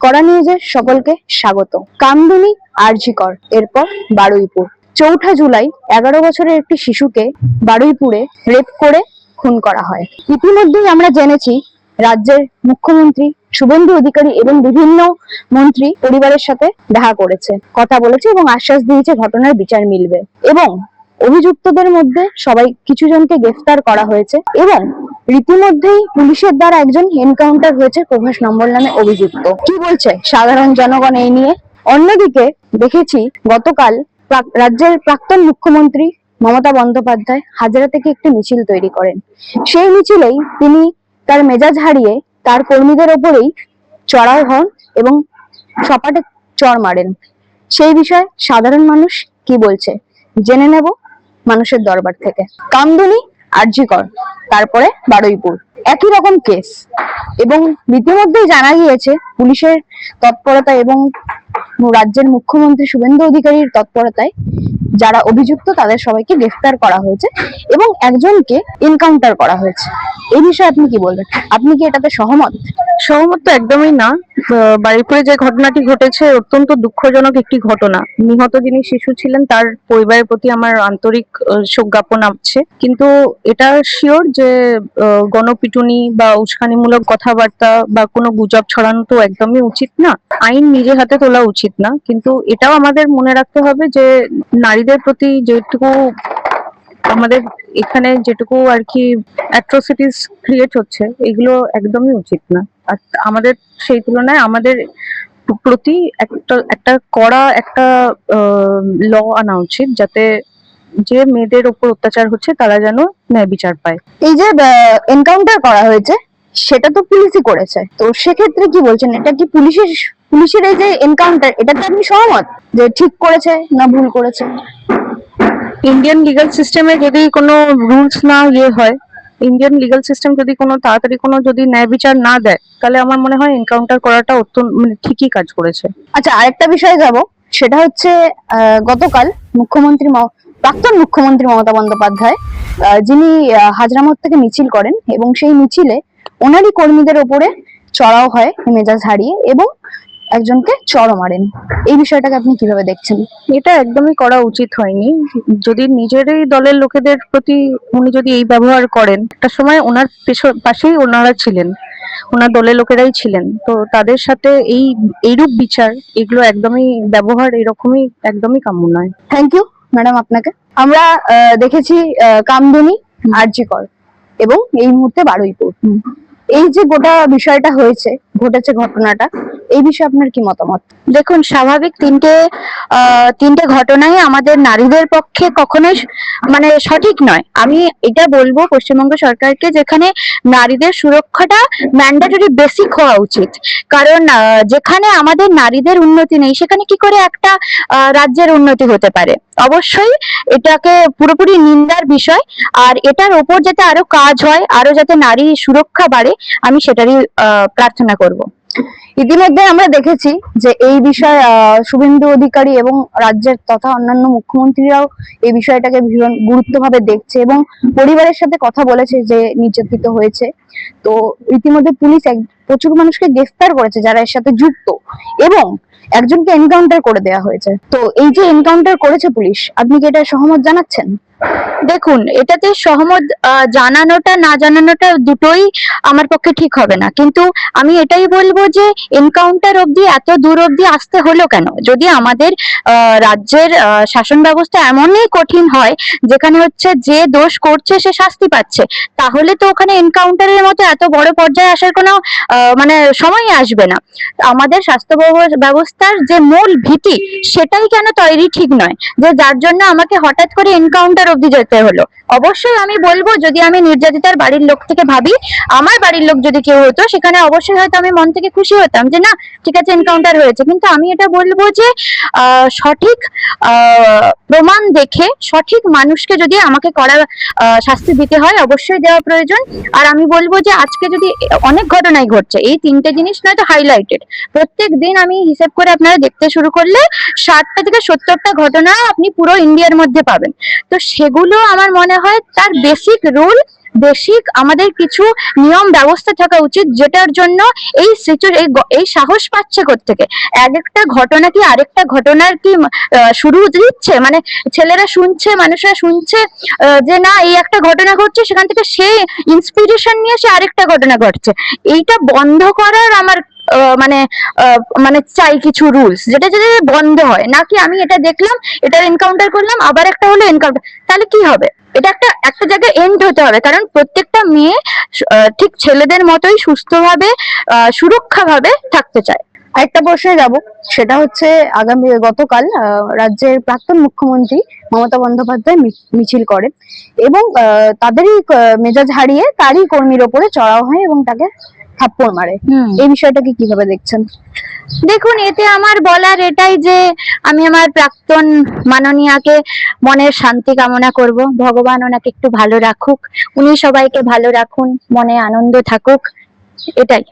কড়া নিউজে সকলকে স্বাগত। কামদুনি, আরজি কর, এরপর বারুইপুর। ৪ঠা জুলাই ১১ বছরের একটি শিশুকে বারুইপুরে রেপ করে খুন করা হয়। ইতিমধ্যেই আমরা জেনেছি রাজ্যের মুখ্যমন্ত্রী শুভেন্দু অধিকারী এবং বিভিন্ন মন্ত্রী পরিবারের সাথে দেখা করেছে, কথা বলেছে এবং আশ্বাস দিয়েছে ঘটনার বিচার মিলবে এবং অভিযুক্তদের মধ্যে কিছু জনকে গ্রেফতার করা হয়েছে এবং রীতিমধ্যেই পুলিশের দ্বারা একজন এনকাউন্টার হয়েছে প্রভাস নম্বর নামে অভিযুক্ত। কি বলছে সাধারণ জনগণ এই নিয়ে? অন্যদিকে দেখেছি গতকাল রাজ্যের প্রাক্তন মুখ্যমন্ত্রী মমতা বন্দ্যোপাধ্যায় হাজরা থেকে একটি মিছিল তৈরি করেন। সেই মিছিলেই তিনি তার মেজাজ হারিয়ে তার কর্মীদের ওপরেই চড়াও হন এবং সপাটে চড় মারেন। সেই বিষয়ে সাধারণ মানুষ কি বলছে জেনে নেব মানুষের দরবার থেকে। কামদুনি, আরজি কর, তারপরে বারুইপুর, একই রকম কেস এবং ইতিমধ্যেই জানা গিয়েছে পুলিশের তৎপরতা এবং রাজ্যের মুখ্যমন্ত্রী শুভেন্দু অধিকারীর তৎপরতায় যারা অভিযুক্ত তাদের সবাইকে গ্রেফতার করা হয়েছে এবং একজনকে এনকাউন্টার করা হয়েছে। এই বিষয়ে আপনি কি বলবেন? আপনি কি এটাতে সহমত? সহমত তো একদমই না। বারুইপুরে যে ঘটনাটি ঘটেছে অত্যন্ত দুঃখজনক একটি ঘটনা। নিহত যিনি শিশু ছিলেন তার পরিবারের প্রতি আমার আন্তরিক শোক জ্ঞাপন আছে, কিন্তু এটা শিওর যে গণপিটুনি বা উস্কানিমূলক কথাবার্তা বা কোনো গুজব ছড়ানো তো একদমই উচিত না। আইন নিজে হাতে তোলা উচিত না, কিন্তু এটাও আমাদের মনে রাখতে হবে যে নারীদের প্রতি যেটুকু আমাদের এখানে যেটুকু আর কি অ্যাট্রোসিটিস ক্রিয়েট হচ্ছে এগুলো একদমই উচিত না। আর আমাদের সেই তুলনায় আমাদের প্রতি একটা কড়া একটা ল আনা উচিত, যাতে যে মেয়েদের উপর অত্যাচার হচ্ছে তারা যেন ন্যায় বিচার পায়। এই যে এনকাউন্টার করা হয়েছে সেটা তো পুলিশই করেছে, তো সেক্ষেত্রে কি বলছেন? এটা কি পুলিশের এই যে এনকাউন্টার, এটাতে আপনি সহমত যে ঠিক করেছে না ভুল করেছে? ইন্ডিয়ান লিগাল সিস্টেমে যদি কোনো রুলস না হয়, ইন্ডিয়ান লিগাল সিস্টেম যদি কোনো তাড়াতাড়ি কোনো যদি ন্যায় বিচার না দেয়, তাহলে আমার মনে হয় এনকাউন্টার করাটা অত্যন্ত ঠিকই কাজ করেছে। আচ্ছা, আরেকটা বিষয়ে যাব, সেটা হচ্ছে গতকাল প্রাক্তন মুখ্যমন্ত্রী মমতা বন্দ্যোপাধ্যায় যিনি হাজরামত থেকে মিছিল করেন এবং সেই মিছিলে ওনারই কর্মীদের ওপরে চড়াও হয় মেজাজ হারিয়ে এবং একজনকে চড়ও মারেন। এই বিষয়টাকে আপনি কিভাবে দেখছেন? এটা একদমই করা উচিত হয়নি। যদি নিজেরই দলের লোকেদের প্রতি উনি যদি এই ব্যবহার করেন, একটা সময় ওনার পাশেই ওনারা ছিলেন, ওনার দলের লোকেরাই ছিলেন, তো তাদের সাথে এইরূপ বিচার, এগুলো একদমই ব্যবহার এরকমই একদমই কাম্য নয়। থ্যাংক ইউ ম্যাডাম আপনাকে। আমরা দেখেছি কামদুনি, আরজি কর এবং এই মুহূর্তে বারুইপুর। এই যে গোটা বিষয়টা ঘটেছে ঘটনাটা, এই বিষয়ে আপনার কি মতামত? দেখুন, স্বাভাবিক তিনটে ঘটনাই আমাদের নারীদের পক্ষে কখনোই সঠিক নয়। আমি এটা বলবো পশ্চিমবঙ্গ সরকারকে, যেখানে নারীদের সুরক্ষাটা ম্যান্ডেটরি বেসিক হওয়া উচিত। কারণ যেখানে আমাদের নারীদের উন্নতি নেই, সেখানে কি করে একটা রাজ্যের উন্নতি হতে পারে? অবশ্যই এটাকে পুরোপুরি নিন্দার বিষয়, আর এটার ওপর যাতে আরো কাজ হয়, আরো যাতে নারী সুরক্ষা বাড়ে, আমি সেটারই প্রার্থনা করব। ইতিমধ্যে আমরা দেখেছি যে এই বিষয়ে শুভেন্দু অধিকারী এবং রাজ্যের তথা অন্যান্য মুখ্যমন্ত্রীরাও এই বিষয়টাকে ভীষণ গুরুত্বভাবে দেখছে এবং পরিবারের সাথে কথা বলেছে যে নির্যাতিত হয়েছে। তো ইতিমধ্যে পুলিশ প্রচুর মানুষকে গ্রেফতার করেছে যারা এর সাথে যুক্ত এবং একজনকে এনকাউন্টার করে দেওয়া হয়েছে। তো এই যে এনকাউন্টার করেছে পুলিশ, আপনি কি এটা সহমত জানাচ্ছেন? দেখুন, এটাতে সহমত জানানোটা না জানানোটা দুটোই আমার পক্ষে ঠিক হবে না, কিন্তু আমি এটাই বলবো যে এনকাউন্টার অবধি এত দূর অবধি আসতে হলো কেন? যদি আমাদের রাজ্যের শাসন ব্যবস্থা এমনই কঠিন হয় যেখানে হচ্ছে যে দোষ করছে সে শাস্তি পাচ্ছে, তাহলে তো ওখানে এনকাউন্টারের মতো এত বড় পর্যায়ে আসার কোনো সময় আসবে না। আমাদের স্বাস্থ্য ব্যবস্থার যে মূল ভিত্তি সেটাই কেন তৈরি ঠিক নয়, যে যার জন্য আমাকে হঠাৎ করে এনকাউন্টার অবধি যেতে হলো। অবশ্যই আমি বলবো, যদি আমি নির্যাতিতার বাড়ির লোক থেকে ভাবি, আমার বাড়ির লোক যদি কেউ হতো, সেখানে অবশ্যই হয়তো আমি মন থেকে খুশি হতাম যে না, ঠিক আছে, এনকাউন্টার হয়েছে। কিন্তু আমি এটা বলবো যে সঠিক প্রমাণ দেখে সঠিক মানুষকে যদি আমাকে কড়া শাস্তি দিতে হয়, অবশ্যই দেওয়া প্রয়োজন। আর আমি বলবো যে আজকে যদি অনেক ঘটনাই ঘটছে, এই তিনটে জিনিস নয় তো হাইলাইটেড, প্রত্যেক দিন আমি হিসেব করে আপনারা দেখতে শুরু করলে 60টা থেকে 70টা ঘটনা আপনি পুরো ইন্ডিয়ার মধ্যে পাবেন। তো সেগুলো আমার মনে হয় তার বেসিক রুল বেসিক আমাদের কিছু নিয়ম ব্যবস্থা থাকা উচিত, যেটার জন্য এই সাহস পাচ্ছে কোত্থেকে? এক একটা ঘটনা কি আরেকটা ঘটনার কি শুরু দিচ্ছে? মানে ছেলেরা শুনছে, মানুষরা শুনছে যে না এই একটা ঘটনা ঘটছে, সেখান থেকে সে ইন্সপিরেশন নিয়ে সে আরেকটা ঘটনা ঘটছে। এইটা বন্ধ করার আমার মানে মানে চাই কিছু রুলস, যেটা যেটা বন্ধ হয়। নাকি আমি এটা দেখলাম, এটার এনকাউন্টার করলাম, আবার একটা হলো এনকাউন্টার, তাহলে কি হবে? এটা একটা একটা জায়গায় এন্ড হতে হবে, কারণ প্রত্যেকটা মেয়ে ঠিক ছেলেদের মতোই সুস্থভাবে সুরক্ষাভাবে থাকতে চায়। আরেকটা প্রশ্নে যাব, সেটা হচ্ছে গতকাল রাজ্যের প্রাক্তন মুখ্যমন্ত্রী মমতা বন্দ্যোপাধ্যায় মিছিল করেন এবং তাদেরই মেজাজ হারিয়ে তারই কর্মীর ওপরে চড়াও হয় এবং তাকে থাপ্পড় মারে। এই বিষয়টাকে কিভাবে দেখছেন? দেখুন, এতে আমার বলার এটাই যে আমি আমার প্রাক্তন মাননীয়াকে মনের শান্তি কামনা করব, ভগবান ওনাকে একটু ভালো রাখুক, উনি সবাইকে ভালো রাখুন, মনে আনন্দ থাকুক, এটাই।